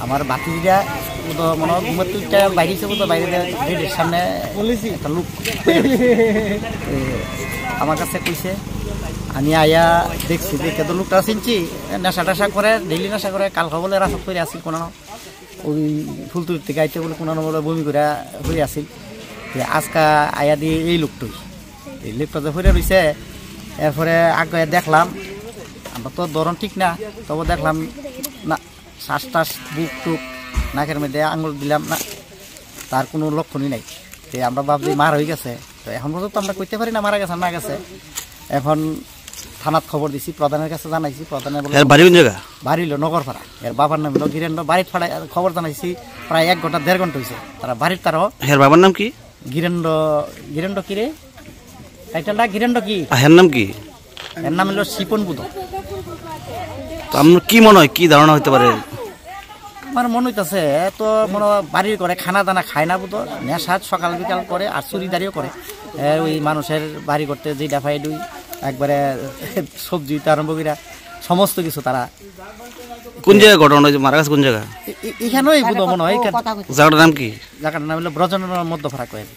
আমার বাতিরা মনে হয় ঘুমের তুইটা বাইরেছে বোধ বাইরে গেটের সামনে একটা লোক আমার কাছে কইছে। আমি আয়া দেখছি দেখে তো লোকটা চিনছি, নেশা টেশা করে, ডেইলি নেশা করে, কালকে বলে রাসত করে আসিল কোনো ওই ফুলতুলির থেকে আইতে বলে কোনো বলে বমি করে হয়ে আসিল। আজকা আয়া দিয়ে এই লোকটাই, এই লোকটা যে হয়ে রয়েছে। এরপরে আগে দেখলাম, আমরা তো ধরন ঠিক না, তবে দেখলাম না শ্বাস টাস বুক টুক নাকের মধ্যে আঙুল দিলাম না, তার কোনো লক্ষণই নাই। তো আমরা ভাবছি মার হয়ে গেছে। তো এখন পর্যন্ত আমরা কইতে পারি না মারা গেছে না গেছে। এখন থানাত খবর দিছি, প্রধানের কাছে জানাইছি। প্রধানের বাড়ি কোন জায়গা? বাড়ি হলো নগরপাড়া। এর বাবার নাম হলো গিরেন্দ্র। বাড়ির ফাড়ায় খবর জানাইছি, প্রায় 1 ঘন্টা 1.5 ঘন্টা হয়েছে। তারা বাড়ির তারও। এর বাবার নাম কি? গিরেন্দ্র। গিরেন্দ্র কি রে টাইটেলটা? গিরেন্দ্র কি? এর নাম কি? এর নাম হলো শিপন বুধ। আপনার কি মনে হয়, কি ধারণা হতে পারে? আমার মনে হইতেছে তো মনে বাড়ির করে খানা দানা খায় না বুধ, নেশা সকাল বিকাল করে আর চুরিদারিও করে। ওই মানুষের বাড়ি করতে যে ডাফাই দুই একবারে সবজি আরম্ভ করে সমস্ত কিছু তারা। কোন জায়গায় ঘটনা হয়েছে? মারা গেছে কোন জায়গা? এখানেই বুধ মনে হয়। জায়গাটার নাম কি? জায়গাটার নাম হলো ব্রজনের মধ্যপাড়া কয়েন।